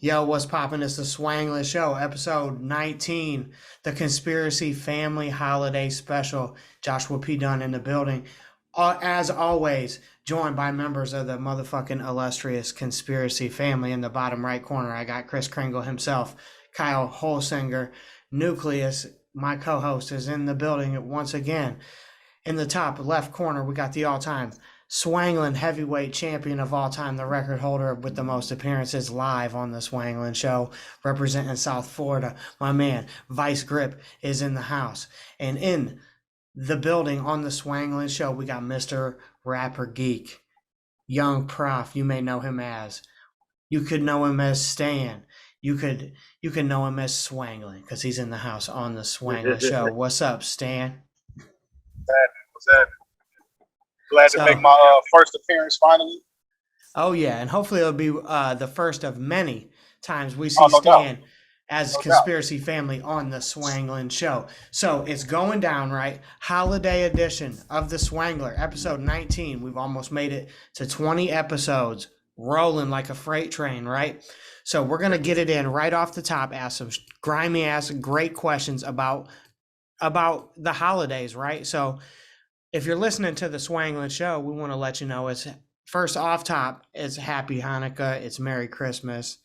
Yo, what's poppin'? It's the Swanglin Show, episode 19, the Conspiracy Family Holiday Special. Joshua P. Dunn in the building. As always, joined by members of the motherfucking illustrious Conspiracy family. In the bottom right corner, I got Chris Kringle himself, Kyle Holsinger, Newkleus, my co-host, is in the building once again. In the top left corner, we got the all-time Swanglin heavyweight champion of all time, the record holder with the most appearances live on the Swanglin Show, representing South Florida. My man, Vice Gripp, is in the house. And in the building on the Swanglin Show, we got Mr. RapperGeek, young prof. You may know him as. You could know him as Stan. You could know him as Swanglin because he's in the house on the Swanglin Show. What's up, Stan? What's that? Glad to make my first appearance finally. Oh, yeah. And hopefully it'll be the first of many times we see Stan as Conspiracy Family on the Swanglin Show. So it's going down, right? Holiday edition of the Swangler, episode 19. We've almost made it to 20 episodes, rolling like a freight train, right? So we're going to get it in right off the top, ask some grimy ass, great questions about the holidays, right? So if you're listening to the Swanglin Show, we want to let you know it's first off top, it's Happy Hanukkah, it's Merry Christmas,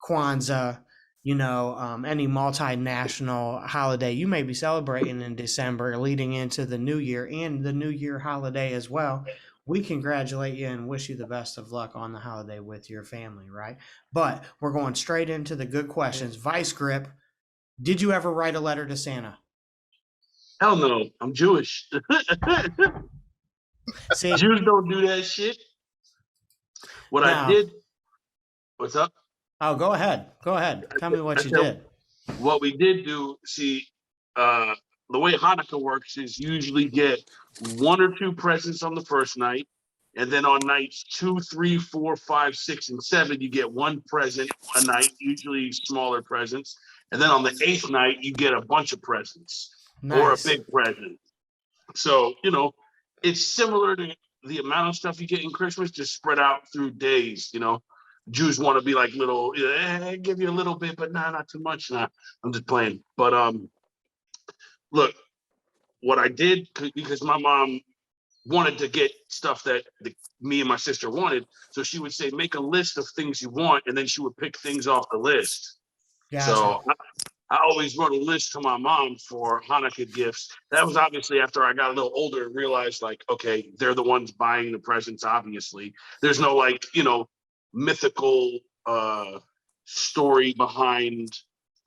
Kwanzaa, any multinational holiday you may be celebrating in December leading into the New Year and the New Year holiday as well. We congratulate you and wish you the best of luck on the holiday with your family, right? But we're going straight into the good questions. Vice Gripp, did you ever write a letter to Santa? Hell no, I'm Jewish. See, Jews don't do that shit. I did. What's up? Oh, go ahead. Tell me what you did. What we did do, the way Hanukkah works is you usually get 1 or 2 presents on the first night. And then on nights 2, 3, 4, 5, 6, and 7, you get 1 present a night, usually smaller presents. And then on the 8th night, you get a bunch of presents. Nice. Or a big present. So, it's similar to the amount of stuff you get in Christmas, just spread out through days. Jews want to be like little, give you a little bit, but not too much. Nah, I'm just playing. But look, what I did, because my mom wanted to get stuff that me and my sister wanted. So she would say, make a list of things you want, and then she would pick things off the list. Gotcha. So I always wrote a list to my mom for Hanukkah gifts. That was obviously after I got a little older and realized, okay, they're the ones buying the presents, obviously. There's no, mythical story behind,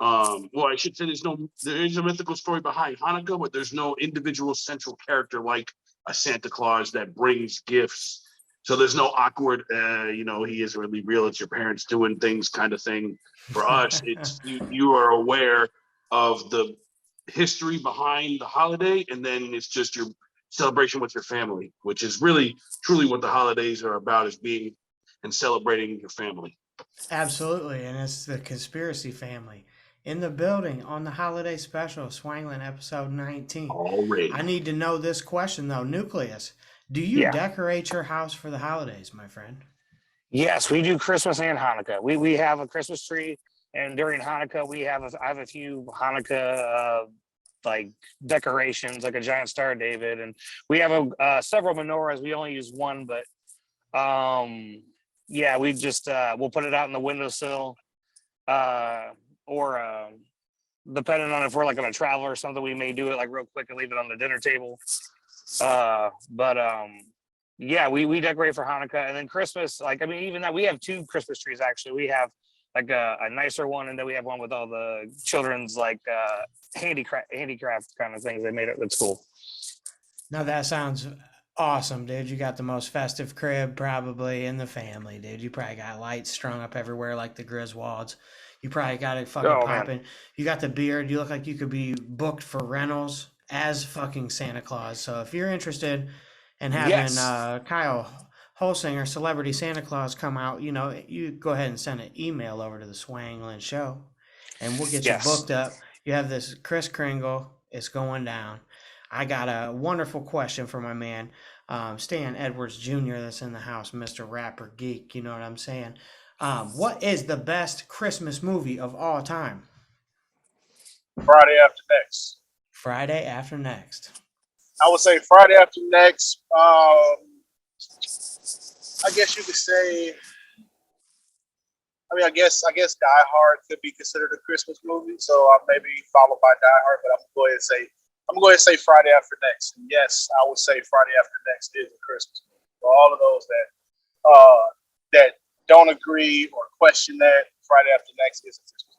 I should say there is a mythical story behind Hanukkah, but there's no individual central character like a Santa Claus that brings gifts. So there's no awkward, he isn't really real, it's your parents doing things kind of thing. For us, it's you are aware of the history behind the holiday, and then it's just your celebration with your family, which is really, truly what the holidays are about, is being and celebrating your family. Absolutely, and it's the Conspiracy family in the building on the holiday special, Swanglin episode 19. Already. I need to know this question, though. Newkleus, do you decorate your house for the holidays, my friend? Yes, we do Christmas and Hanukkah. We have a Christmas tree, and during Hanukkah, I have a few Hanukkah decorations, like a giant Star of David, and we have several menorahs. We only use one, but we just we'll put it out in the windowsill, or depending on if we're on a travel or something, we may do it real quick and leave it on the dinner table. We decorate for Hanukkah, and then Christmas, even that, we have 2 Christmas trees, actually. We have a nicer one, and then we have one with all the children's handicraft kind of things they made at school. Now that sounds awesome, dude. You got the most festive crib probably in the family, dude. You probably got lights strung up everywhere like the Griswolds. You probably got it fucking popping. Man. You got the beard. You look like you could be booked for rentals as fucking Santa Claus. So if you're interested in having Kyle Holsinger, Celebrity Santa Claus, come out, you go ahead and send an email over to the Swanglin Show, and we'll get you booked up. You have this Chris Kringle. It's going down. I got a wonderful question for my man. Stan Edwards Jr. that's in the house, Mr. Rapper Geek. You know what I'm saying? What is the best Christmas movie of all time? Friday After Next. Friday After Next. I would say Friday After Next. I guess you could say. I guess Die Hard could be considered a Christmas movie, so maybe followed by Die Hard. But I'm going to say Friday After Next. And yes, I would say Friday After Next is a Christmas movie. For all of those that don't agree or question that, Friday After Next is a Christmas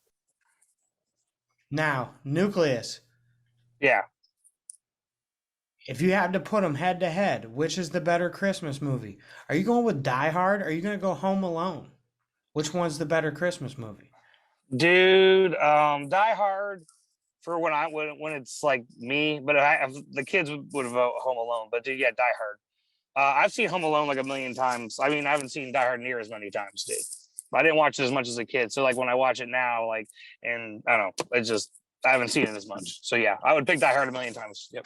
movie. Now, Newkleus. Yeah. If you had to put them head to head, which is the better Christmas movie? Are you going with Die Hard or are you going to go Home Alone? Which one's the better Christmas movie? Dude, Die Hard for when it's like me, but the kids would vote Home Alone. But dude, yeah, Die Hard. I've seen Home Alone like a million times. I mean, I haven't seen Die Hard near as many times, dude. I didn't watch it as much as a kid. So like when I watch it now, and I don't know, I haven't seen it as much. So yeah, I would pick Die Hard a million times. Yep.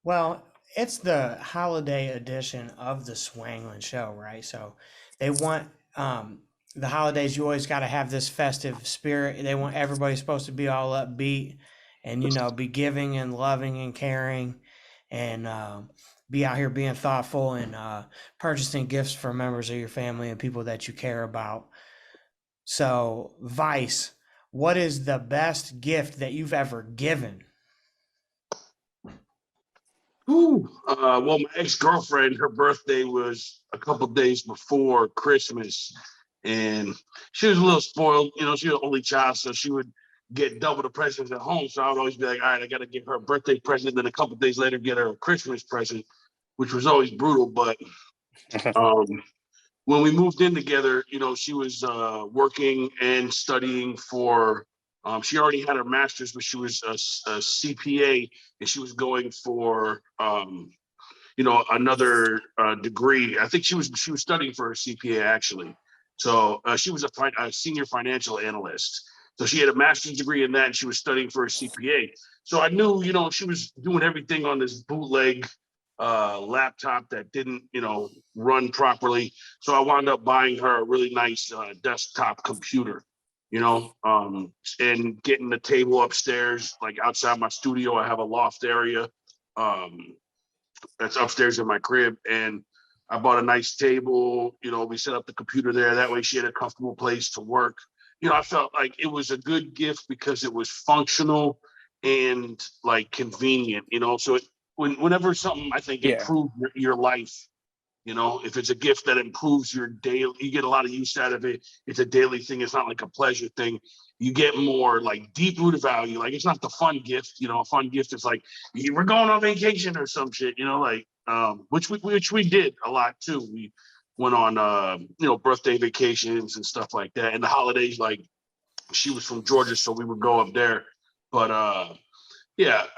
Well, it's the holiday edition of the Swanglin Show, right? So they want the holidays. You always got to have this festive spirit. They want everybody supposed to be all upbeat and be giving and loving and caring, and be out here being thoughtful and purchasing gifts for members of your family and people that you care about. So, Vice, what is the best gift that you've ever given? Well, my ex-girlfriend, her birthday was a couple days before Christmas, and she was a little spoiled. She was an only child, so she would get double the presents at home. So I would always be like, all right, I got to give her a birthday present, then a couple days later get her a Christmas present, which was always brutal. But when we moved in together, she was working and studying for. She already had her master's, but she was a CPA, and she was going for another degree. I think she was studying for her CPA actually. So she was a senior financial analyst. So she had a master's degree in that, and she was studying for a CPA. So I knew, she was doing everything on this bootleg laptop that didn't, run properly. So I wound up buying her a really nice desktop computer. And getting the table upstairs, like outside my studio. I have a loft area that's upstairs in my crib, and I bought a nice table. We set up the computer there. That way she had a comfortable place to work. I felt like it was a good gift because it was functional and like convenient, so whenever something I think improved your life, if it's a gift that improves your daily, you get a lot of use out of it. It's a daily thing. It's not like a pleasure thing. You get more like deep rooted value. Like it's not the fun gift. A fun gift is like we're going on vacation or some shit. Which we did a lot too. We went on birthday vacations and stuff like that. And the holidays, like she was from Georgia, so we would go up there. But I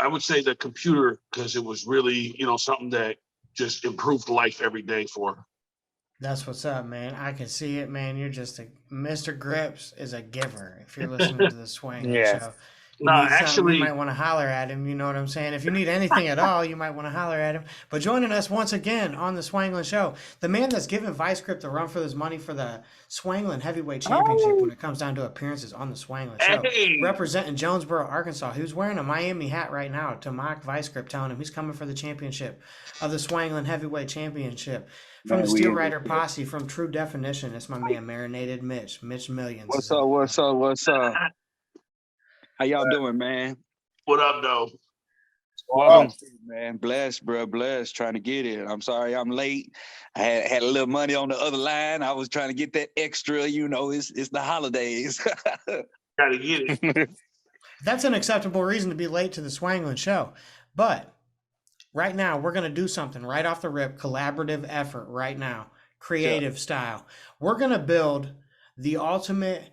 would say the computer, because it was really something that just improved life every day for her. That's what's up, man. I can see it, man. You're just Mr. Grips is a giver. If you're listening to the Swanglin Show, you might want to holler at him. You know what I'm saying? If you need anything at all, you might want to holler at him. But joining us once again on the Swanglin Show, the man that's giving Vice Gripp the run for his money for the Swanglin Heavyweight Championship when it comes down to appearances on the Swanglin Show. Representing Jonesboro, Arkansas. He was wearing a Miami hat right now to mock Vice Gripp, telling him he's coming for the championship of the Swanglin Heavyweight Championship. From the Steel Rider Posse, from True Definition, it's my man Marinated Mitch Millions. What's up? How y'all doing, man? What up, though? Welcome, man. Blessed, bro. Blessed. Trying to get it. I'm sorry I'm late. I had a little money on the other line. I was trying to get that extra. It's the holidays. Gotta get it. That's an acceptable reason to be late to the Swanglin Show, but right now, we're going to do something right off the rip, collaborative effort right now, creative style. We're going to build the ultimate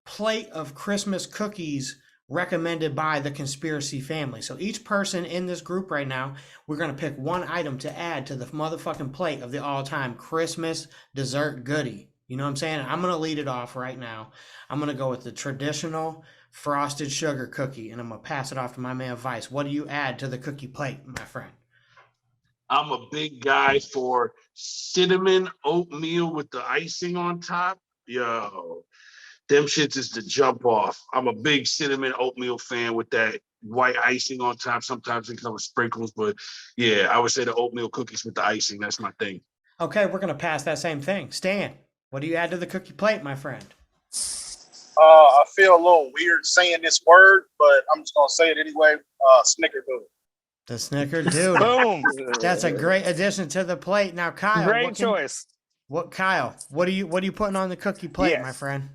plate of Christmas cookies recommended by the Konspiracy family. So each person in this group right now, we're going to pick one item to add to the motherfucking plate of the all-time Christmas dessert goodie. You know what I'm saying? I'm going to lead it off right now. I'm going to go with the traditional frosted sugar cookie, and I'm going to pass it off to my man Vice. What do you add to the cookie plate, my friend? I'm a big guy for cinnamon oatmeal with the icing on top. Yo, them shits is the jump off. I'm a big cinnamon oatmeal fan with that white icing on top. Sometimes it comes with sprinkles, but yeah, I would say the oatmeal cookies with the icing. That's my thing. Okay, we're gonna pass that same thing. Stan, what do you add to the cookie plate, my friend? I feel a little weird saying this word, but I'm just gonna say it anyway. Snickerdoodle. The snickerdoodle. Boom. That's a great addition to the plate. Now, Kyle, Great choice. What are you putting on the cookie plate, my friend?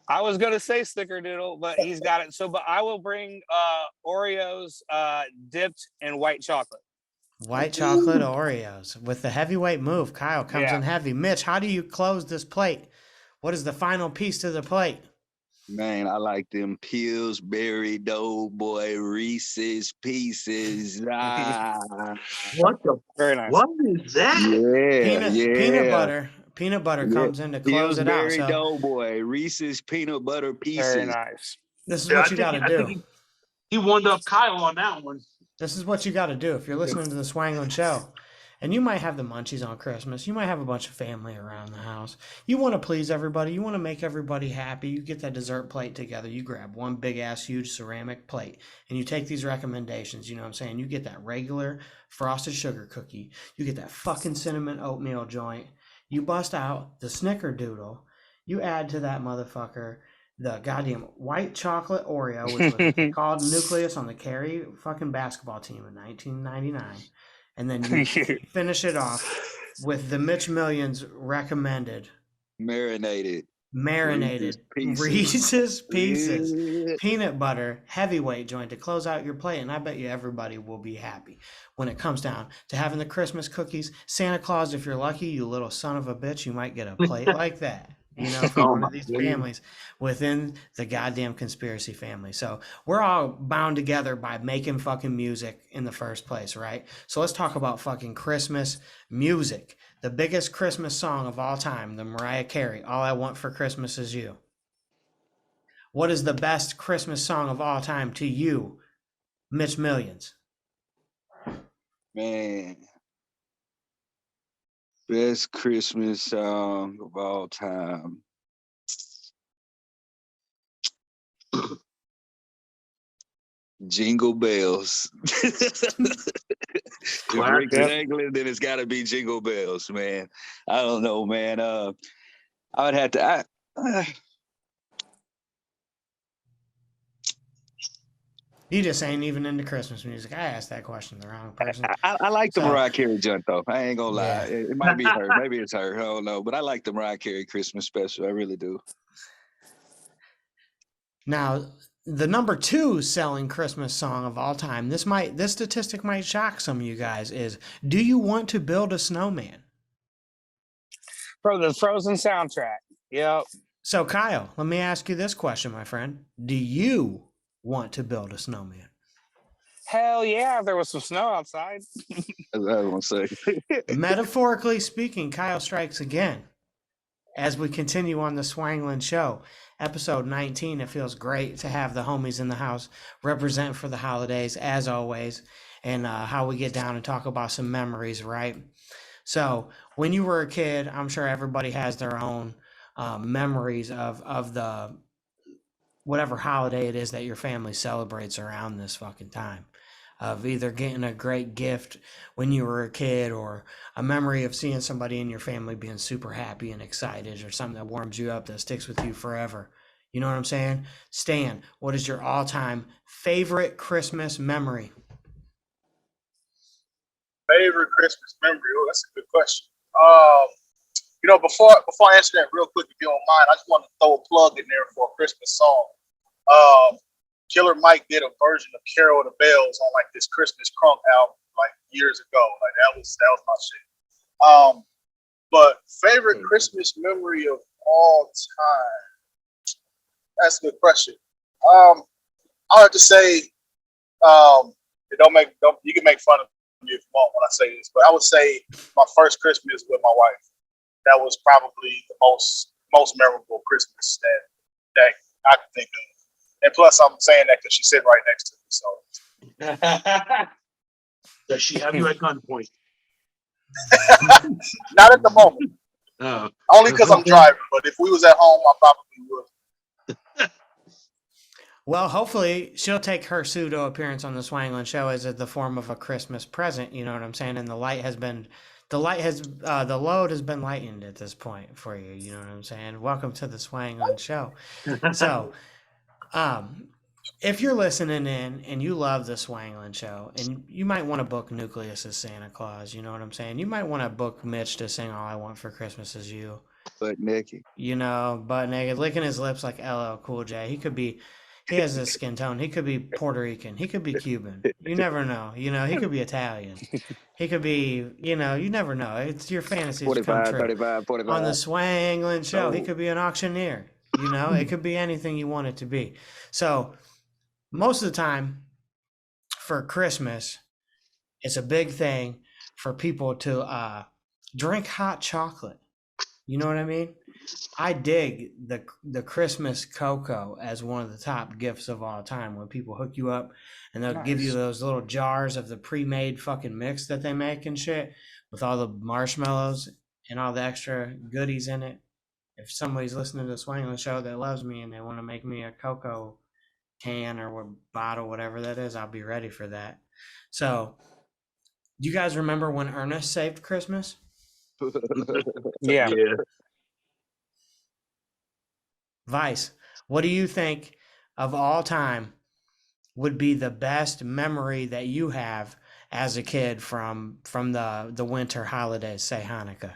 I was gonna say snickerdoodle, but he's got it. So, but I will bring Oreos dipped in white chocolate. White chocolate Oreos with the heavyweight move. Kyle comes in heavy. Mitch, how do you close this plate? What is the final piece to the plate? Man, I like them Pillsbury Doughboy Reese's Pieces. What the? Very nice. What is that? Peanut butter comes in to close it out. Pillsbury So Doughboy Reese's Peanut Butter Pieces. Very nice. this is what you got to do. He won up Kyle on that one. This is what you got to do if you're listening to the Swanglin Show. And you might have the munchies on Christmas. You might have a bunch of family around the house. You want to please everybody. You want to make everybody happy. You get that dessert plate together. You grab one big ass huge ceramic plate and you take these recommendations. You know what I'm saying? You get that regular frosted sugar cookie. You get that fucking cinnamon oatmeal joint. You bust out the snickerdoodle. You add to that motherfucker the goddamn white chocolate Oreo, which was called Newkleus on the Cary fucking basketball team in 1999. And then you finish it off with the Mitch Millions recommended Marinated Reese's Pieces peanut butter heavyweight joint to close out your plate. And I bet you everybody will be happy when it comes down to having the Christmas cookies. Santa Claus, if you're lucky, you little son of a bitch, you might get a plate like that. You know, from one of these families within the goddamn conspiracy family. So we're all bound together by making fucking music in the first place, right? So let's talk about fucking Christmas music. The biggest Christmas song of all time, the Mariah Carey, All I Want for Christmas Is You. What is the best Christmas song of all time to you, Mitch Millions? Man. Best Christmas song of all time. Jingle Bells. If Rick's in England, then it's got to be Jingle Bells, man. I don't know, man. I would have to. You just ain't even into Christmas music. I asked that question to the wrong person. I like the Mariah Carey joint, though. I ain't gonna lie. Yeah. It might be her. Maybe it's her. I don't know. But I like the Mariah Carey Christmas special. I really do. Now, the number 2 selling Christmas song of all time, this statistic might shock some of you guys, is Do You Want to Build a Snowman? From the Frozen soundtrack. Yep. So, Kyle, let me ask you this question, my friend. Do you want to build a snowman? Hell yeah, there was some snow outside. I won't say. Metaphorically speaking, Kyle strikes again. As we continue on the Swanglin Show, episode 19, it feels great to have the homies in the house represent for the holidays, as always, and how we get down and talk about some memories, right? So, when you were a kid, I'm sure everybody has their own memories of the whatever holiday it is that your family celebrates around this fucking time, of either getting a great gift when you were a kid or a memory of seeing somebody in your family being super happy and excited, or something that warms you up that sticks with you forever. You know what I'm saying? Stan, what is your all-time favorite Christmas memory? Favorite Christmas memory? Oh, that's a good question. Before I answer that real quick, if you don't mind, I just want to throw a plug in there for a Christmas song. Killer Mike did a version of Carol of the Bells on like this Christmas Crunk album like years ago. Like that was my shit. But favorite Christmas memory of all time? That's a good question. I have to say, you can make fun of me if you want when I say this, but I would say my first Christmas with my wife. That was probably the most memorable Christmas that I can think of. And plus, I'm saying that because she's sitting right next to me. So Does she have you at gunpoint? Not at the moment. Uh, Only because I'm driving. But if we was at home, I probably would. Well, hopefully she'll take her pseudo appearance on the Swanglin Show as the form of a Christmas present. You know what I'm saying? And the load has been lightened at this point for you. You know what I'm saying? Welcome to the Swanglin Show. So, if you're listening in and you love the Swanglin Show, and you might want to book Newkleus as Santa Claus, you know what I'm saying? You might want to book Mitch to sing "All I Want for Christmas Is You." But naked. You know, butt naked, licking his lips like LL Cool J. He has a skin tone. He could be Puerto Rican. He could be Cuban. You never know. You know, he could be Italian. He could be, you know, you never know. It's your fantasies come 45, true. 35, 45. On the Swanglin Show, he Oh. could be an auctioneer. You know, it could be anything you want it to be. So, most of the time for Christmas, it's a big thing for people to drink hot chocolate. You know what I mean? I dig the Christmas cocoa as one of the top gifts of all time. When people hook you up and they'll give you Nice. those little jars of the pre-made fucking mix that they make and shit with all the marshmallows and all the extra goodies in it. If somebody's listening to the Swanglin Show that loves me and they want to make me a cocoa can or what bottle, whatever that is, I'll be ready for that. So, do you guys remember when Ernest saved Christmas? Yeah. yeah. Vice, what do you think of all time would be the best memory that you have as a kid from the winter holidays, say Hanukkah?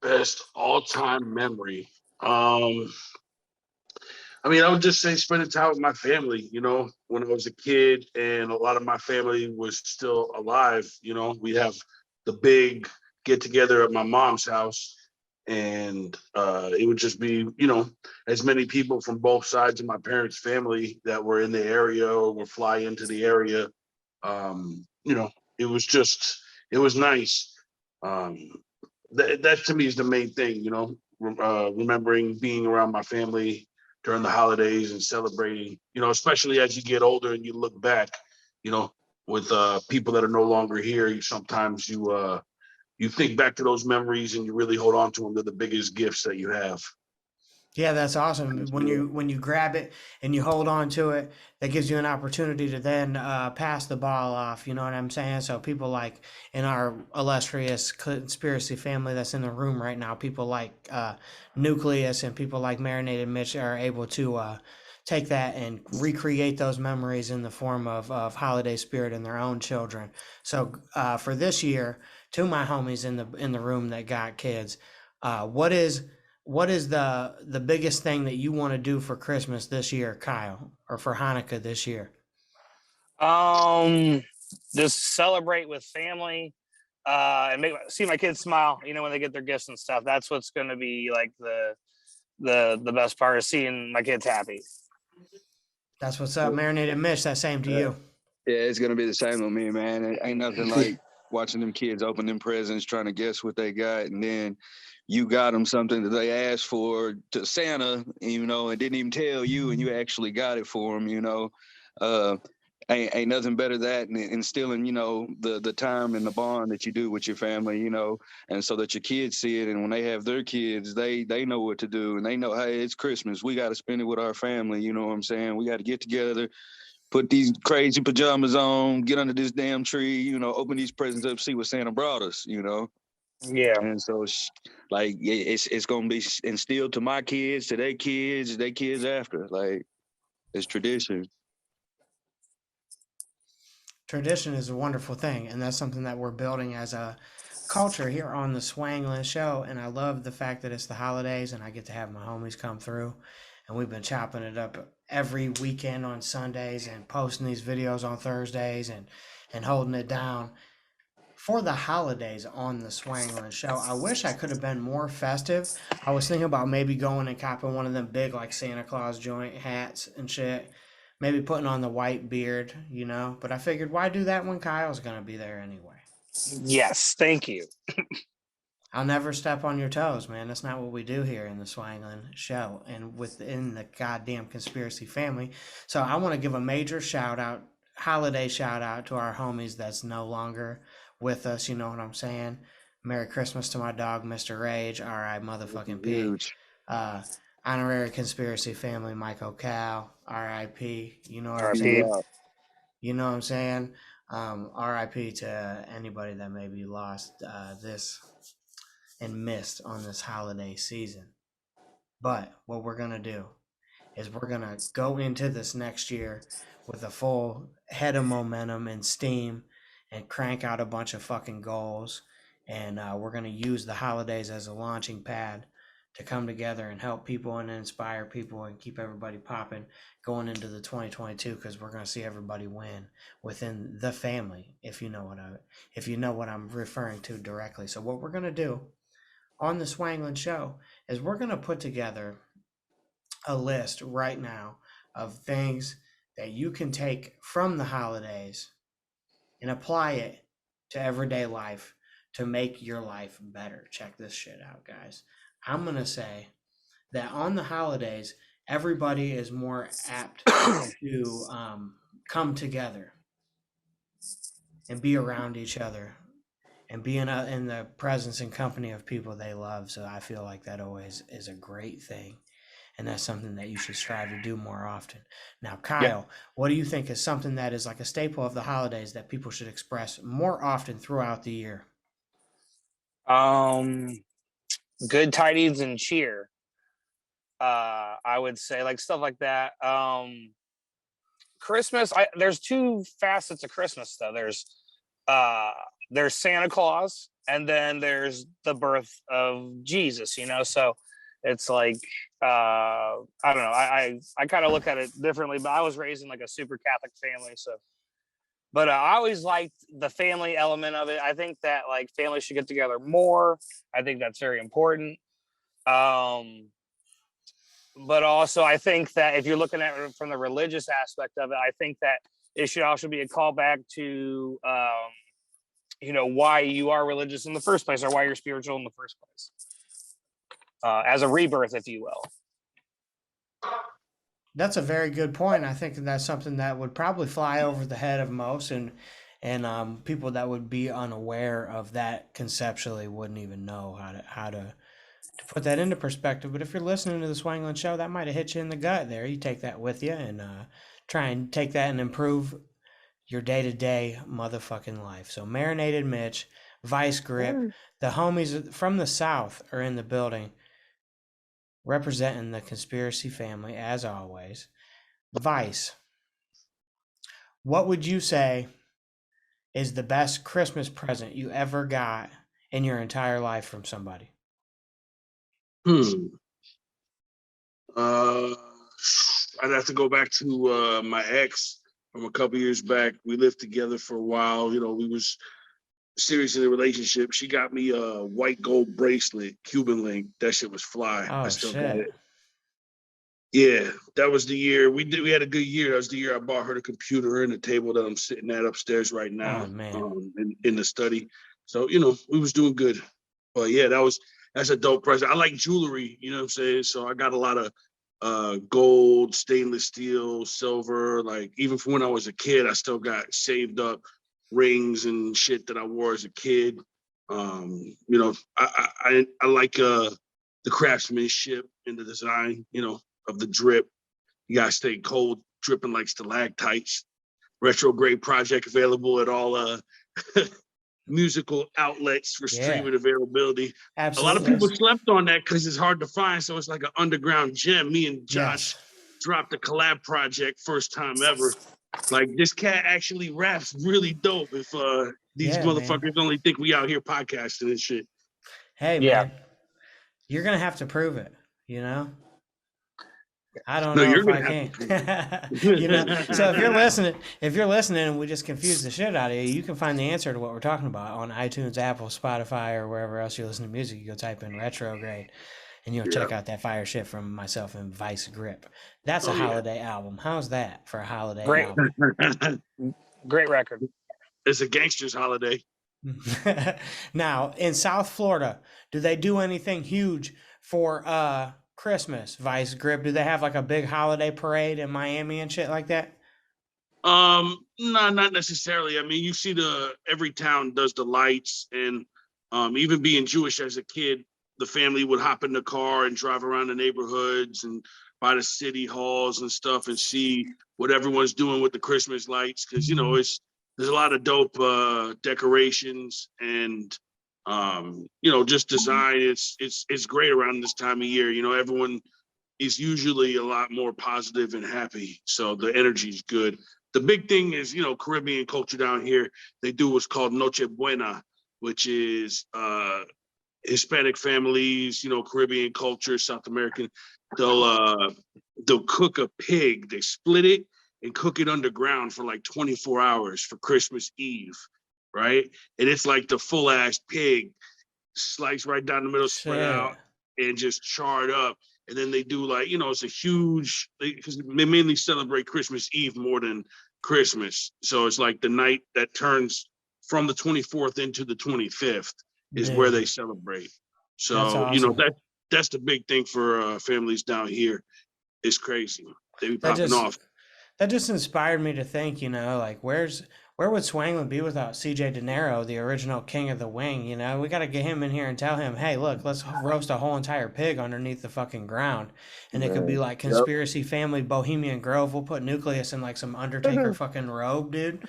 Best all-time memory. I mean, I would just say spending time with my family, you know, when I was a kid and a lot of my family was still alive, you know, we have the big get together at my mom's house and it would just be, you know, as many people from both sides of my parents' family that were in the area or would fly into the area. You know, it was nice. That to me is the main thing, you know, remembering being around my family during the holidays and celebrating, you know, especially as you get older and you look back, you know, with people that are no longer here, sometimes you think back to those memories and you really hold on to them. They're the biggest gifts that you have. Yeah, that's awesome. When you grab it and you hold on to it, that gives you an opportunity to then pass the ball off. You know what I'm saying? So people like in our illustrious conspiracy family that's in the room right now, people like Newkleus and people like Marinated Mitch are able to take that and recreate those memories in the form of holiday spirit in their own children. So for this year, to my homies in the room that got kids, what is the biggest thing that you want to do for Christmas this year, Kyle, or for Hanukkah this year? Just celebrate with family, and see my kids smile. You know, when they get their gifts and stuff. That's what's going to be like the best part is seeing my kids happy. That's what's up, Marinated Mitch. That same to you. Yeah, it's gonna be the same with me, man. It ain't nothing like watching them kids open them presents, trying to guess what they got, and then you got them something that they asked for to Santa, you know, and didn't even tell you, and you actually got it for them, you know. Ain't nothing better that and instilling, you know, the time and the bond that you do with your family, you know, and so that your kids see it, and when they have their kids, they know what to do, and they know, hey, it's Christmas, we got to spend it with our family, you know what I'm saying? We got to get together, put these crazy pajamas on, get under this damn tree, you know, open these presents up, see what Santa brought us, you know. Yeah. And so, like, it's gonna be instilled to my kids, to their kids after. Like, it's tradition. Tradition is a wonderful thing, and that's something that we're building as a culture here on the Swanglin Show. And I love the fact that it's the holidays, and I get to have my homies come through, and we've been chopping it up every weekend on Sundays and posting these videos on Thursdays and holding it down for the holidays on the Swanglin Show. I wish I could have been more festive. I was thinking about maybe going and copping one of them big like Santa Claus joint hats and shit. Maybe putting on the white beard, you know. But I figured, why do that when Kyle's gonna be there anyway? Yes. Thank you. I'll never step on your toes, man. That's not what we do here in the Swanglin Show and within the goddamn conspiracy family. So I want to give a major shout out holiday shout out to our homies that's no longer with us. You know what I'm saying? Merry Christmas to my dog, Mr. Rage. All right, motherfucking P. Huge. Honorary Conspiracy family, Michael Cal. R.I.P. You know what I'm R.I.P. saying? Yeah. You know what I'm saying? R.I.P. to anybody that maybe lost this and missed on this holiday season. But what we're going to do is we're going to go into this next year with a full head of momentum and steam and crank out a bunch of fucking goals. And we're going to use the holidays as a launching pad to come together and help people and inspire people and keep everybody popping going into the 2022, because we're going to see everybody win within the family, if you know what I'm referring to directly. So what we're going to do on the Swanglin Show is we're going to put together a list right now of things that you can take from the holidays and apply it to everyday life to make your life better. Check this shit out, guys. I'm going to say that on the holidays, everybody is more apt to come together and be around each other and be in the presence and company of people they love. So I feel like that always is a great thing. And that's something that you should strive to do more often. Now, Kyle, what do you think is something that is like a staple of the holidays that people should express more often throughout the year? Good tidings and cheer. I would say, like, stuff like that. Christmas, there's two facets of Christmas though. There's Santa Claus, and then there's the birth of Jesus, you know. So it's like I don't know. I kind of look at it differently, but I was raised in like a super Catholic family, so. But I always liked the family element of it. I think that like families should get together more. I think that's very important. But also, I think that if you're looking at it from the religious aspect of it, I think that it should also be a callback to, why you are religious in the first place, or why you're spiritual in the first place, as a rebirth, if you will. That's a very good point. I think that's something that would probably fly over the head of most, and people that would be unaware of that conceptually wouldn't even know how to put that into perspective. But if you're listening to the Swanglin Show, that might have hit you in the gut there. You take that with you and try and take that and improve your day-to-day motherfucking life. So Marinated Mitch, Vice Gripp, the homies from the South are in the building representing the Konspiracy family as always. Vice, what would you say is the best Christmas present you ever got in your entire life from somebody? I'd have to go back to my ex from a couple years back. We lived together for a while. You know, we was serious in a relationship. She got me a white gold bracelet, Cuban link. That shit was fly. Oh, I still got shit. it. Yeah, that was the year we had a good year. That was the year I bought her the computer and the table that I'm sitting at upstairs right now. Oh, man. In the study. So, we was doing good. But yeah, that's a dope present. I like jewelry, you know what I'm saying? So I got a lot of gold, stainless steel, silver. Like even from when I was a kid, I still got saved up rings and shit that I wore as a kid. I like the craftsmanship and the design, of the drip. You gotta stay cold, dripping like stalactites. Retrograde project available at all musical outlets for streaming availability. Absolutely. A lot of people slept on that because it's hard to find, so it's like an underground gem. Me and Josh dropped a collab project, first time ever. Like, this cat actually raps really dope. If these motherfuckers only think we out here podcasting and shit. Hey, man, you're gonna have to prove it, I don't know if I can. So if you're listening and we just confuse the shit out of you, you can find the answer to what we're talking about on iTunes, Apple, Spotify, or wherever else you listen to music. You go type in Retrograde and you'll check out that fire shit from myself and Vice Gripp. That's a holiday album. How's that for a holiday album? Great record. It's a gangster's holiday. Now, in South Florida, do they do anything huge for Christmas, Vice Gripp? Do they have like a big holiday parade in Miami and shit like that? No, not necessarily. I mean, you see every town does the lights, and even being Jewish as a kid, the family would hop in the car and drive around the neighborhoods and by the city halls and stuff and see what everyone's doing with the Christmas lights. Cause there's a lot of dope decorations and just design. It's great around this time of year. Everyone is usually a lot more positive and happy. So the energy's good. The big thing is, Caribbean culture down here, they do what's called Noche Buena, which is Hispanic families, Caribbean culture, South American, they'll cook a pig, they split it and cook it underground for like 24 hours for Christmas Eve, right? And it's like the full ass pig sliced right down the middle, spread out, and just charred up. And then they do like, it's a huge, because they mainly celebrate Christmas Eve more than Christmas. So it's like the night that turns from the 24th into the 25th is where they celebrate. So, awesome. That's the big thing for families down here. It's crazy. They be popping off. That just inspired me to think, like where would Swanglin be without CJ De Niro, the original king of the wing? We got to get him in here and tell him, hey, look, let's roast a whole entire pig underneath the fucking ground. And it could be like Conspiracy Family, Bohemian Grove. We'll put Newkleus in like some Undertaker fucking robe, dude.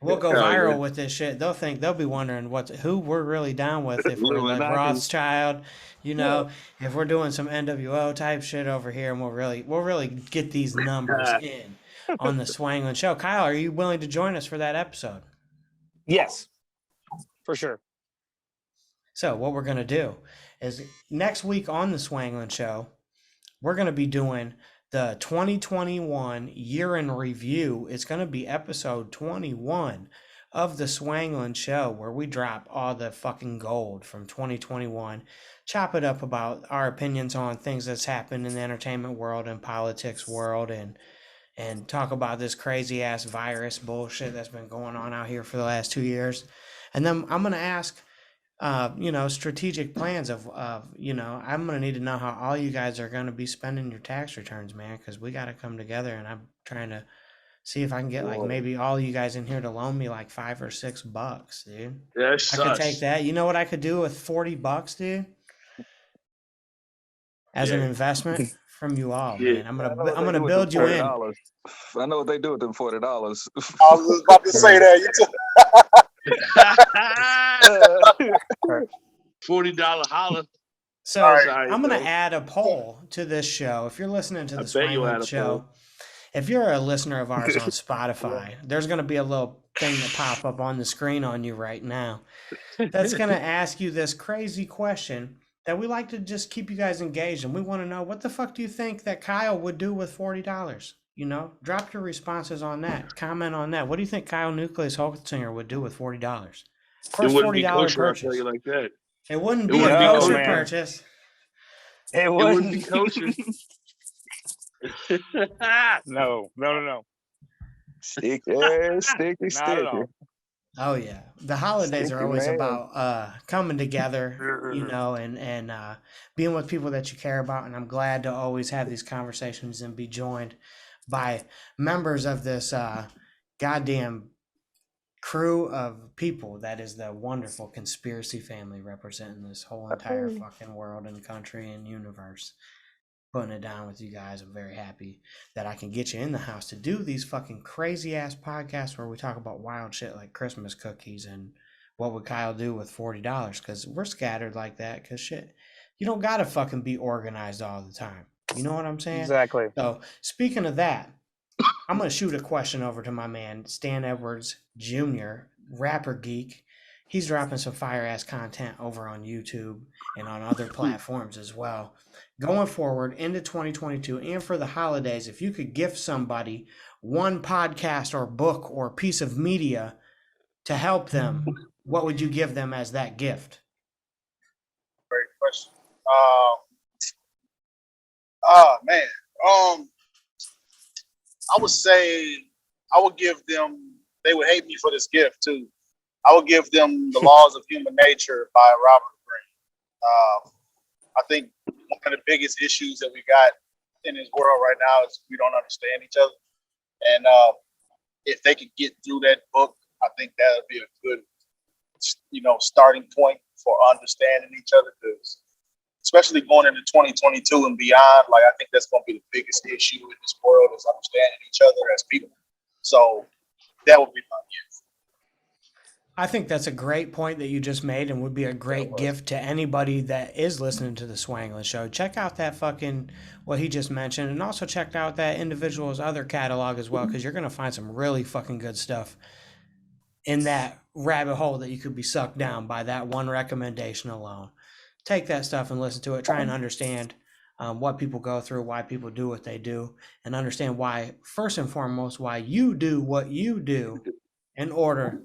We'll go viral with this shit. They'll be wondering who we're really down with if we're like Rothschild, if we're doing some NWO type shit over here, and we'll really get these numbers in on the Swanglin Show. Kyle, are you willing to join us for that episode? Yes, for sure. So what we're going to do is next week on the Swanglin Show, we're going to be doing the 2021 year in review. It's going to be episode 21 of the Swanglin Show, where we drop all the fucking gold from 2021, chop it up about our opinions on things that's happened in the entertainment world and politics world, and talk about this crazy ass virus bullshit that's been going on out here for the last 2 years. And then I'm going to ask, strategic plans of, I'm going to need to know how all you guys are going to be spending your tax returns, man, because we got to come together, and I'm trying to see if I can get like maybe all you guys in here to loan me like $5 or $6, dude. Yeah, I could take that. You know what I could do with $40, dude? As an investment from you all, man. I'm gonna build you in. I know what they do with them $40. I was just about to say that. $40 holla. So I'm gonna add a poll to this show. If you're listening to the Swanglin Show, if you're a listener of ours on Spotify, there's gonna be a little thing that pop up on the screen on you right now that's gonna ask you this crazy question that we like to just keep you guys engaged, and we want to know, what the fuck do you think that Kyle would do with $40? Drop your responses on that. Comment on that. What do you think Kyle Newkleus Holtzinger would do with $40? First $40 purchase. I'll tell you like that. It wouldn't be a kosher purchase. It wouldn't be kosher. No. Sticky. Not at all. Oh yeah, the holidays are always about coming together, and being with people that you care about. And I'm glad to always have these conversations and be joined by members of this goddamn crew of people that is the wonderful Conspiracy family, representing this whole entire fucking world and country and universe. Putting it down with you guys. I'm very happy that I can get you in the house to do these fucking crazy ass podcasts where we talk about wild shit like Christmas cookies and what would Kyle do with $40, because we're scattered like that, because shit, you don't gotta fucking be organized all the time. You know what I'm saying? Exactly. So speaking of that, I'm gonna shoot a question over to my man Stan Edwards Jr., RapperGeek. He's dropping some fire ass content over on YouTube and on other platforms as well. Going forward into 2022 and for the holidays, if you could gift somebody one podcast or book or piece of media to help them, what would you give them as that gift? Great question. Man. I would say I would give them, they would hate me for this gift too. I would give them The Laws of Human Nature by Robert Greene. I think one of the biggest issues that we got in this world right now is we don't understand each other. And if they could get through that book, I think that would be a good, starting point for understanding each other. Because especially going into 2022 and beyond, like I think that's going to be the biggest issue in this world is understanding each other as people. So that would be my gift. I think that's a great point that you just made and would be a great gift to anybody that is listening to the Swanglin Show. Check out that what he just mentioned, and also check out that individual's other catalog as well, because you're going to find some really fucking good stuff in that rabbit hole that you could be sucked down by that one recommendation alone. Take that stuff and listen to it. Try and understand what people go through, why people do what they do, and understand why, first and foremost, why you do what you do in order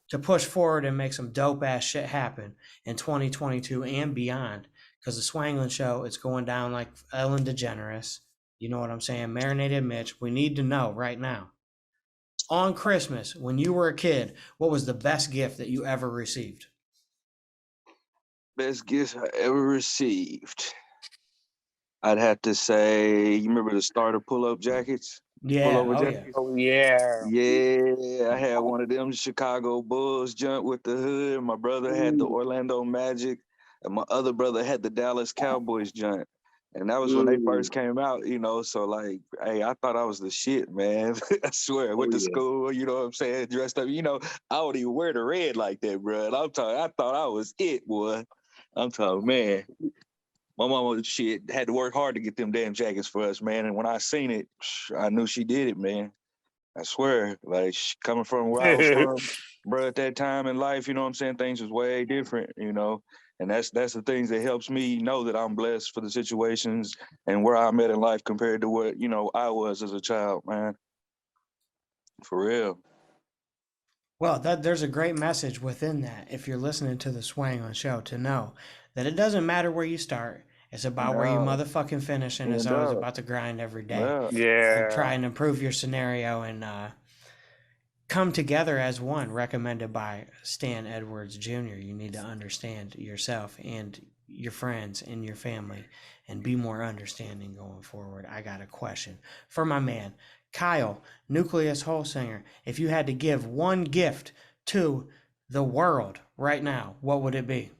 to push forward and make some dope ass shit happen in 2022 and beyond. Because the Swanglin Show, it's going down like Ellen DeGeneres. You know what I'm saying? Marinated Mitch. We need to know right now. On Christmas, when you were a kid, what was the best gift that you ever received? Best gift I ever received. I'd have to say, you remember the starter pull-up jackets? Yeah, Pullover oh jacket? yeah. Oh yeah. Yeah, I had one of them Chicago Bulls jump with the hood. My brother had the Orlando Magic, and my other brother had the Dallas Cowboys jump. And that was when they first came out, so like, hey, I thought I was the shit, man. I swear, I went to school, you know what I'm saying, dressed up, I would even wear the red like that, bro. And I thought I was it, boy. I'm talking, man. My mama had to work hard to get them damn jackets for us, man. And when I seen it, I knew she did it, man. I swear, like coming from where I was from, bro, at that time in life, you know what I'm saying? Things was way different, and that's the things that helps me know that I'm blessed for the situations and where I'm at in life compared to what, I was as a child, man. For real. Well, there's a great message within that if you're listening to the Swanglin Show to know that it doesn't matter where you start. It's about where you No, motherfucking finish, and it's always about to grind every day yeah. and Yeah. try and improve your scenario and come together as one. Recommended by Stan Edwards Jr. You need to understand yourself and your friends and your family and be more understanding going forward. I got a question for my man, Kyle, Newkleus Holsinger. If you had to give one gift to the world right now, what would it be?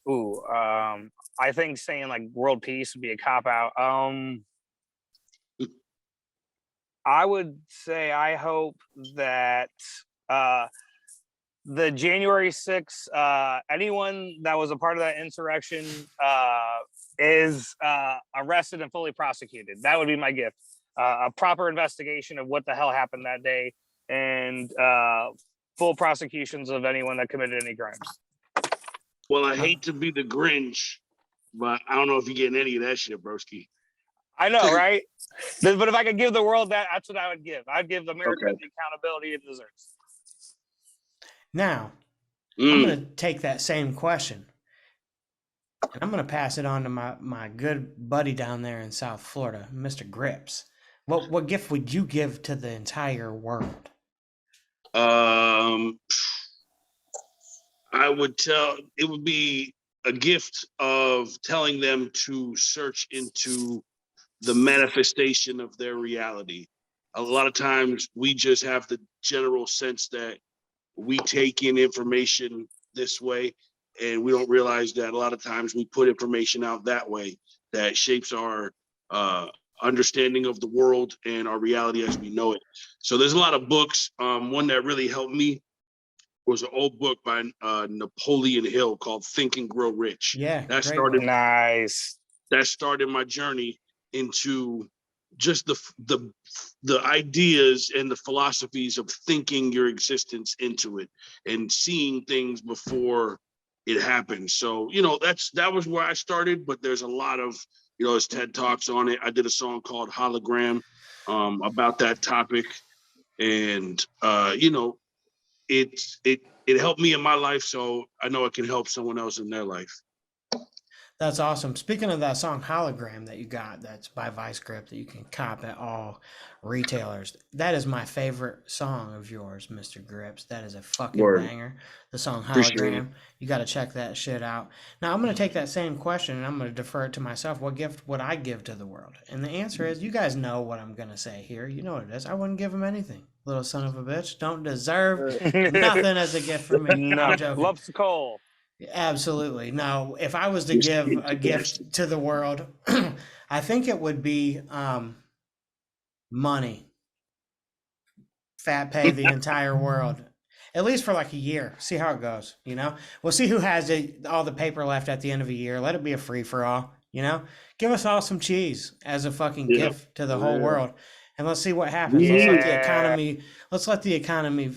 Ooh, I think saying like world peace would be a cop out. I would say I hope that the January 6th, anyone that was a part of that insurrection is arrested and fully prosecuted. That would be my gift. A proper investigation of what the hell happened that day and full prosecutions of anyone that committed any crimes. Well, I hate to be the Grinch, but I don't know if you're getting any of that shit, broski. I know, right? But if I could give the world that, that's what I would give. I'd give America the accountability it deserves. Now, I'm going to take that same question and I'm going to pass it on to my good buddy down there in South Florida, Mr. Grips. What gift would you give to the entire world? I would it would be a gift of telling them to search into the manifestation of their reality. A lot of times we just have the general sense that we take in information this way, and we don't realize that a lot of times we put information out that way that shapes our understanding of the world and our reality as we know it. So there's a lot of books. One that really helped me was an old book by Napoleon Hill called Think and Grow Rich. Yeah, that great started book. Nice. That started my journey into just the ideas and the philosophies of thinking your existence into it and seeing things before it happens. So, that was where I started, but there's a lot of, there's TED Talks on it. I did a song called Hologram about that topic. And, it helped me in my life. So I know it can help someone else in their life. That's awesome. Speaking of that song Hologram that you got, that's by Vice Gripp that you can cop at all retailers. That is my favorite song of yours, Mr. Grips. That is a fucking Word. banger. The song Appreciate it. Hologram. You got to check that shit out. Now I'm going to take that same question and I'm going to defer it to myself. What gift would I give to the world? And the answer is, you guys know what I'm going to say here. You know what it is. I wouldn't give him anything. Little son of a bitch. Don't deserve nothing as a gift from me. No, I'm joking. lumps of coal. Absolutely. No, if I was to give a gift to the world, I think it would be money. Fat pay the entire world. At least for like a year. See how it goes, you know? We'll see who has all the paper left at the end of a year. Let it be a free for all, you know? Give us all some cheese as a fucking gift to the whole world. And let's see what happens. Let's let the economy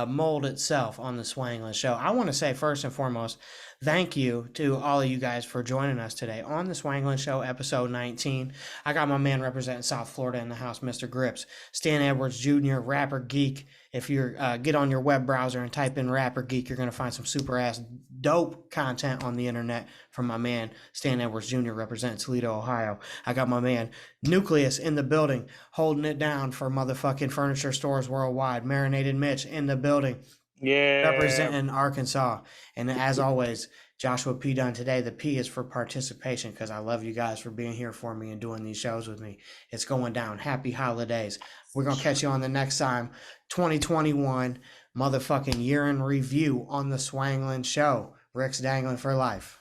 mold itself on the Swanglin Show. I want to say first and foremost, thank you to all of you guys for joining us today on the Swanglin Show, episode 19. I got my man representing South Florida in the house, Mr. Grips, Stan Edwards Jr., RapperGeek. If you get on your web browser and type in RapperGeek, you're going to find some super ass dope content on the internet from my man Stan Edwards Jr. representing Toledo, Ohio. I got my man Newkleus in the building holding it down for motherfucking furniture stores worldwide. Marinated Mitch in the building. Yeah. Representing Arkansas. And as always, Joshua P. Dunn today. The P is for participation because I love you guys for being here for me and doing these shows with me. It's going down. Happy holidays. We're going to catch you on the next time. 2021 motherfucking year in review on the Swanglin Show. Rick's dangling for life.